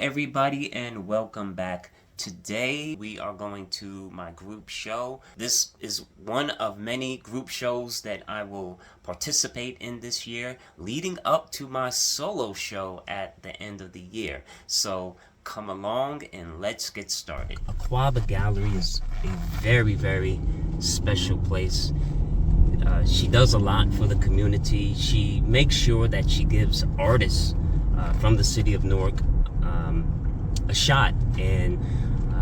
everybody, and welcome back. Today we are going to my group show. This is one of many group shows that I will participate in this year, leading up to my solo show at the end of the year. So come along and let's get started. Akwaaba Gallery is a very, very special place. She does a lot for the community. She makes sure that she gives artists from the city of Newark a shot, and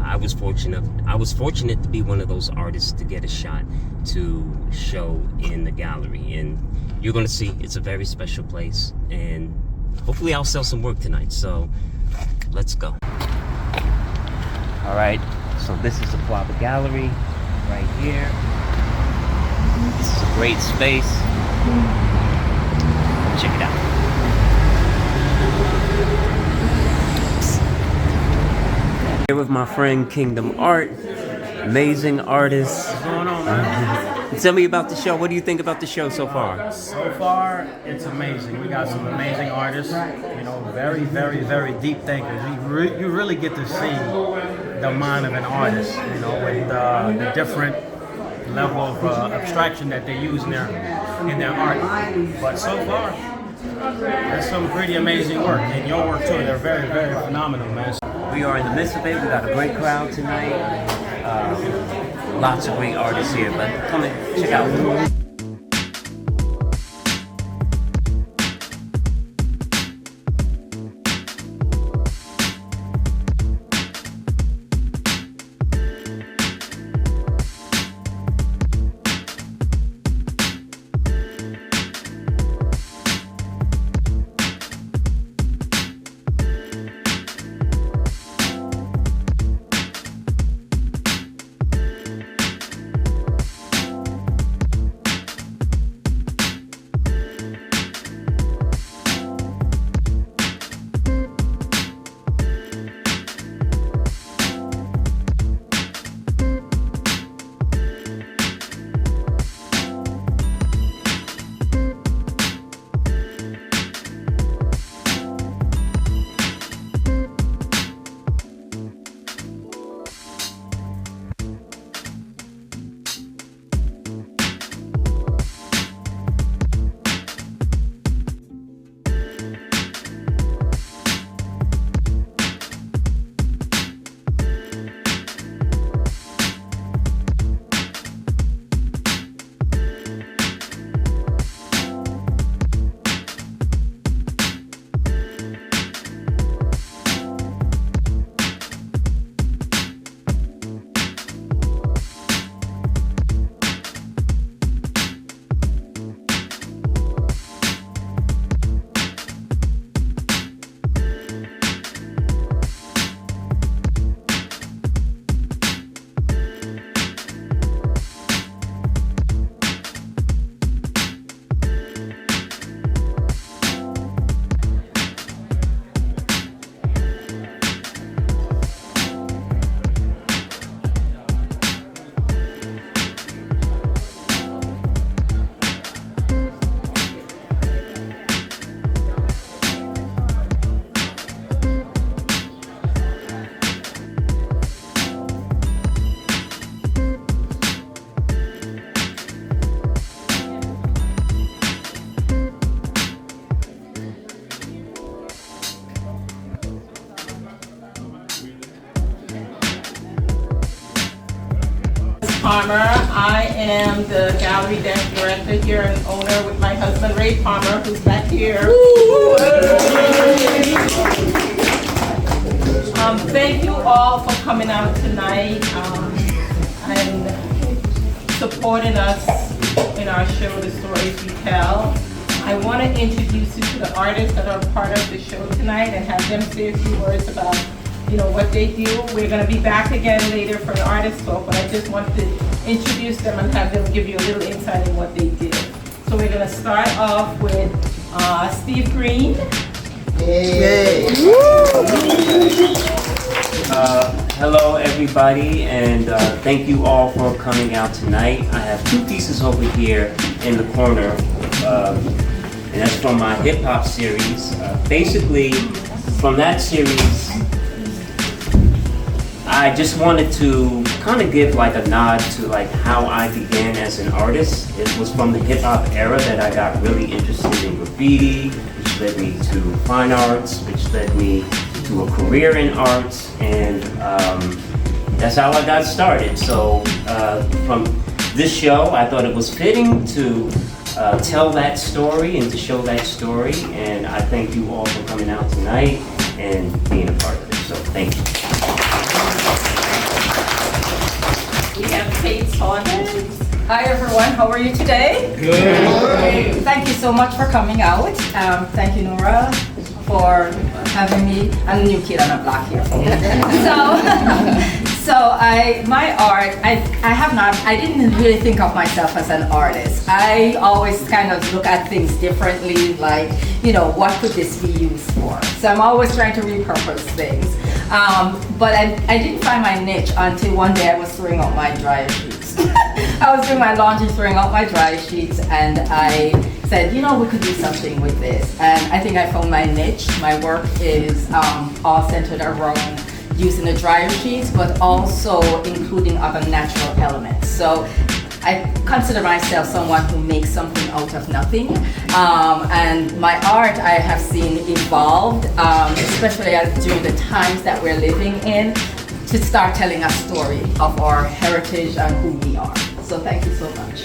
I was fortunate to be one of those artists to get a shot to show in the gallery. And you're going to see it's a very special place, and hopefully I'll sell some work tonight. So let's go. All right, so this is the Akwaaba Gallery right here. This is a great space. Check it out. Here with my friend Kingdom Art, amazing artist. What's going on, man? Tell me about the show. What do you think about the show so far? So far, it's amazing. We got some amazing artists, you know, very, very, very deep thinkers. You really get to see the mind of an artist, you know, with the different level of abstraction that they use in their art. But so far, there's some pretty amazing work, and your work too. They're very, very phenomenal, man. We are in the midst of it. We got a great crowd tonight. Lots of great artists here, but come and check out. Palmer. I am the gallery dance director here and owner with my husband Ray Palmer, who's back here. Thank you all for coming out tonight and supporting us in our show, The Stories We Tell. I want to introduce you to the artists that are part of the show tonight and have them say a few words about what they do. We're going to be back again later for an artist talk, but I just want to introduce them and have them give you a little insight in what they do. So we're going to start off with Steve Green. Hey. Hello everybody, and thank you all for coming out tonight. I have two pieces over here in the corner, and that's from my hip hop series. Basically, from that series, I just wanted to kind of give like a nod to like how I began as an artist. It was from the hip hop era that I got really interested in graffiti, which led me to fine arts, which led me to a career in arts, and that's how I got started. So from this show, I thought it was fitting to tell that story and to show that story, and I thank you all for coming out tonight and being a part of it. So thank you. We have Kate Saunders. Hi everyone, how are you today? Good. Thank you so much for coming out. Thank you, Nora, for having me. I'm the new kid on the block here. My art, I didn't really think of myself as an artist. I always kind of look at things differently, like, what could this be used for? So I'm always trying to repurpose things. But I didn't find my niche until one day I was throwing out my dryer sheets. I was doing my laundry, throwing out my dryer sheets, and I said, we could do something with this. And I think I found my niche. My work is all centered around using the dryer sheets, but also including other natural elements. So I consider myself someone who makes something out of nothing. And my art I have seen evolved, especially during the times that we're living in, to start telling a story of our heritage and who we are. So thank you so much.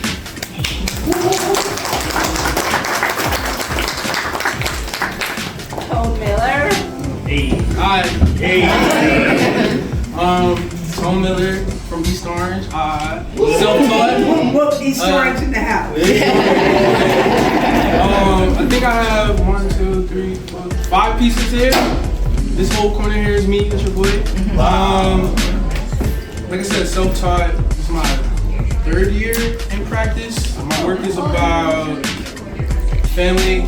Tone Miller. Hey. Hi. Hey. Tone Miller from East Orange. Self-taught. Whoop, East Orange in the house. I think I have 1, 2, 3, 4, 5 pieces here. This whole corner here is me, that's your boy. Like I said, self-taught. This is my 3rd year in practice. My work is about family,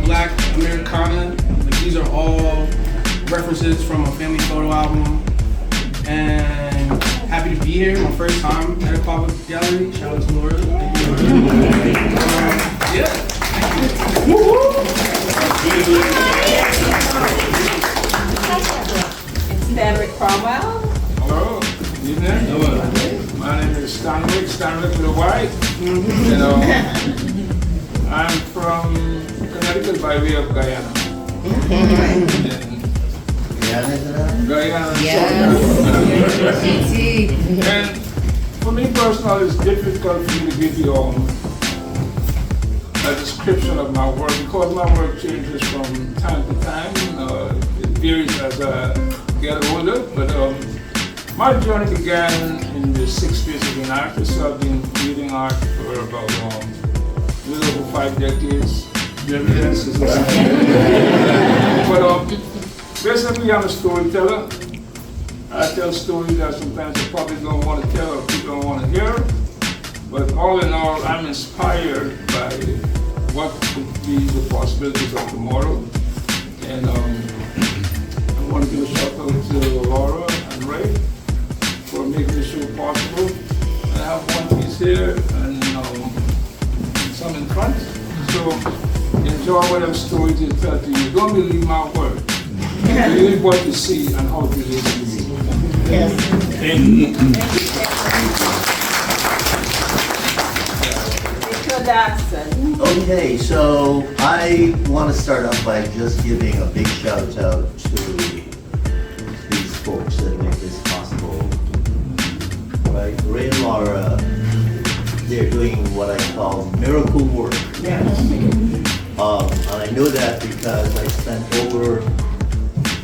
Black Americana. These are all references from a family photo album. And happy to be here. My first time at a pop-up gallery. Shout out to Laura. Yeah. It's Stanwick Cromwell. Hello, good evening. My name is Stanwick with a Y. I'm from Connecticut by way of Guyana. Guyana. And for me personally, it's difficult for me to give you a description of my work because my work changes from time to time. It varies as I get older, but my journey began in the 60s as an artist. So I've been creating art for about a little over 5 decades. But basically, I'm a storyteller. I tell stories that sometimes the public don't want to tell or people don't want to hear. But all in all, I'm inspired by what could be the possibilities of tomorrow. And I want to give a shout out to Laura and Ray for making the show possible. And I have one piece here and some in front. So enjoy whatever stories they tell to you. Don't believe my word. Believe what you see and how it relates to you. Yes. Jackson. Okay, so I want to start off by just giving a big shout out to these folks that make this possible. Right, Ray and Laura, they're doing what I call miracle work. Yes. And I know that because I spent over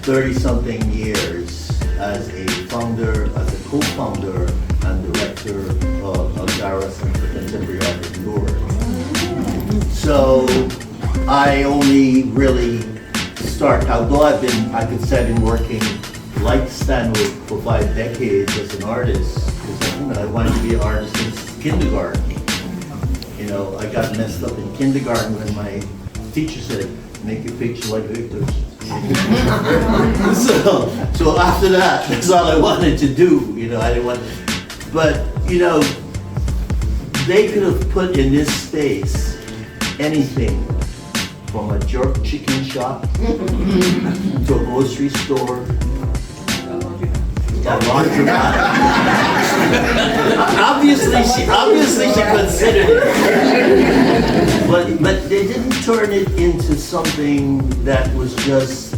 30-something years as a founder, as a co-founder and director of Algara Center for Contemporary Art in Newark. So I only really although I could say I've been working like Stanwick for 5 decades as an artist, because I wanted to be an artist since kindergarten. I got messed up in kindergarten when my teacher said, make your picture like Victor's. so after that, that's all I wanted to do. I didn't want, but they could have put in this space anything from a jerk chicken shop to a grocery store. laundromat. obviously she considered it. But they didn't turn it into something that was just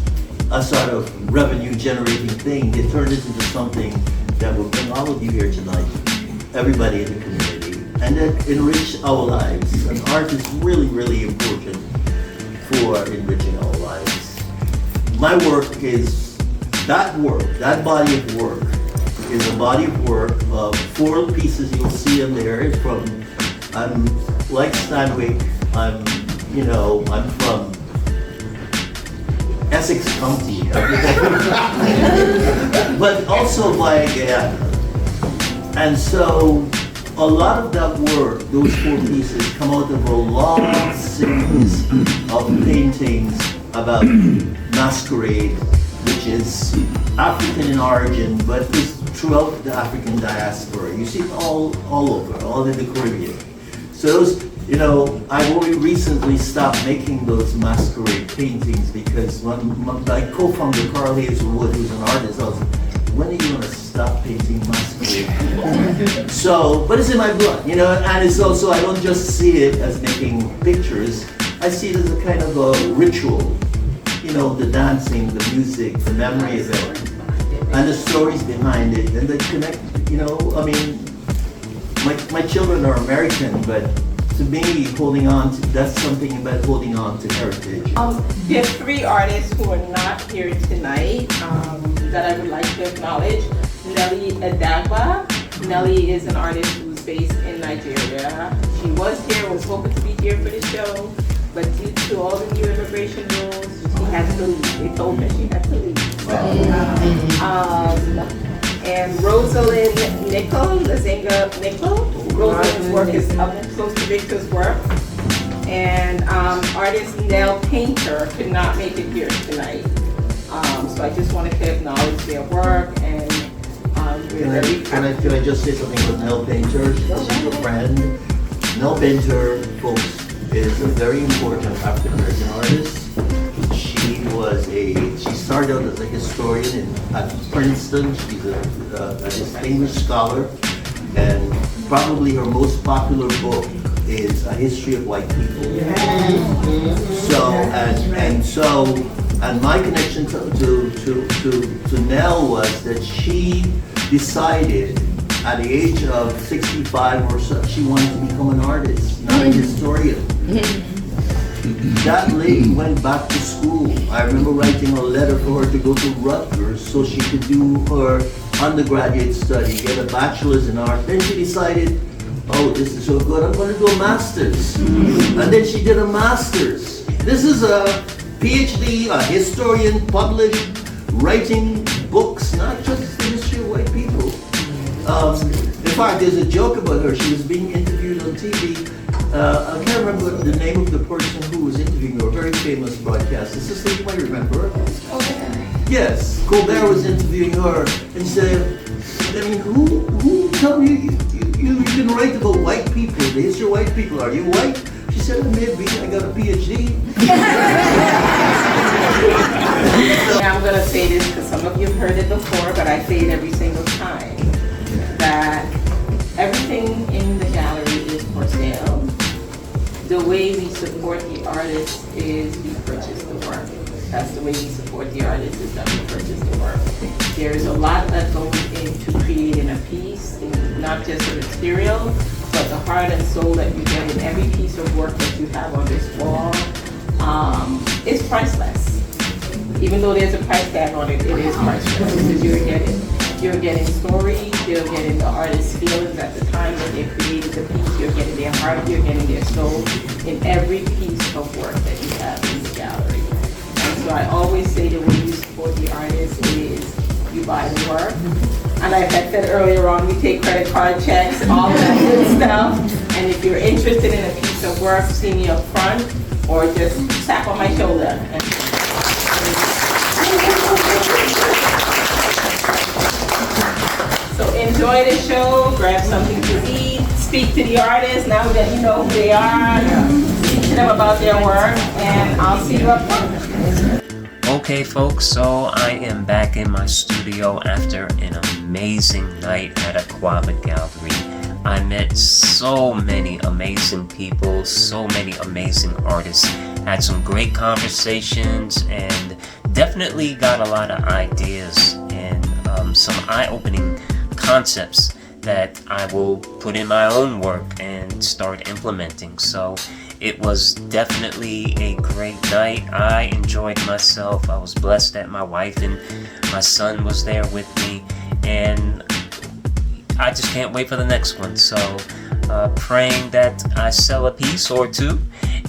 a sort of revenue generating thing. They turned it into something that will bring all of you here tonight, everybody in the community, and that enrich our lives. And art is really, really important for enriching our lives. My work is that body of work is a body of work of 4 pieces you'll see in there. I'm like Stanwyck, I'm from Essex County, but also by Guyana. And so a lot of that work, those 4 pieces, come out of a long series of paintings about masquerade, which is African in origin, but is throughout the African diaspora. You see it all over, all in the Caribbean. So those, I've only recently stopped making those masquerade paintings because my co-founder, Carl Hazelwood, who's an artist, I was like, when are you going to stop painting masquerade? But it's in my blood, and it's also, I don't just see it as making pictures, I see it as a kind of a ritual, the dancing, the music, the memory of it, and the stories behind it, and they connect, my children are American, but to me, that's something about holding on to heritage. There's 3 artists who are not here tonight that I would like to acknowledge. Nelly Adagba. Nelly is an artist who's based in Nigeria. She was hoping to be here for the show, but due to all the new immigration rules, she had to leave. They told her she had to leave. And Rosalind Lazenga Nickel. Rosalind's work is up close to Victor's work. And artist Nell Painter could not make it here tonight. So I just wanted to acknowledge their work, and we're very Can I just say something about Nell Painter? She's a friend. Nell Painter, folks, is a very important African American artist. She started out as a historian at Princeton. She's a distinguished scholar, and probably her most popular book is A History of White People. And my connection to Nell was that she decided at the age of 65 or so, she wanted to become an artist, not a historian. That lady went back to school. I remember writing a letter for her to go to Rutgers so she could do her undergraduate study, get a bachelor's in art. Then she decided, oh, this is so good, I'm going to do a master's. And then she did a master's. This is a PhD, a historian, published, writing books, not just the history of white people. In fact, there's a joke about her. She was being interviewed on TV. I can't remember the name of the person who was interviewing her, a very famous broadcaster. Sister, you might remember her. Yes, Colbert was interviewing her and said, who told you can write about white people, the history of white people? Are you white? She said, maybe, I got a PhD. I'm going to say this because some of you have heard it before, but I say it every single time, that everything in the gallery is for sale. The way we support the artist is we purchase the work. That's the way we support the artist, is that we purchase the work. There's a lot that goes into creating a piece, not just the material, but the heart and soul that you get in every piece of work that you have on this wall. It's priceless. Even though there's a price tag on it, it is priceless because you're getting stories, you're getting the artist's feelings at the time that they created the piece, you're getting their heart, you're getting their soul in every piece of work that you have in the gallery. And so I always say the way you support the artist is you buy the work. And like I said earlier on, we take credit card checks, all of that good stuff. And if you're interested in a piece of work, see me up front or just tap on my shoulder. So enjoy the show, grab something to eat, speak to the artists now that you know who they are, speak to them about their work, and I'll see you up front. Okay, folks, so I am back in my studio after an amazing night at Aquaba Gallery. I met so many amazing people, so many amazing artists, had some great conversations, and definitely got a lot of ideas and some eye-opening concepts that I will put in my own work and start implementing. So it was definitely a great night. I enjoyed myself. I was blessed that my wife and my son was there with me, and I just can't wait for the next one. So praying that I sell a piece or two,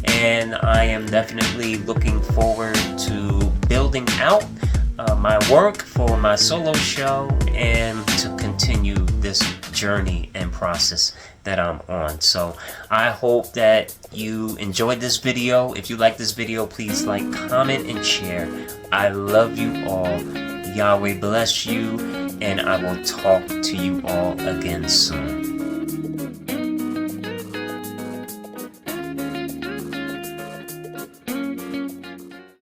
and I am definitely looking forward to building out my work for my solo show and to continue this journey and process that I'm on. So I hope that you enjoyed this video. If you like this video, please like, comment, and share. I love you all. Yahweh bless you, and I will talk to you all again soon.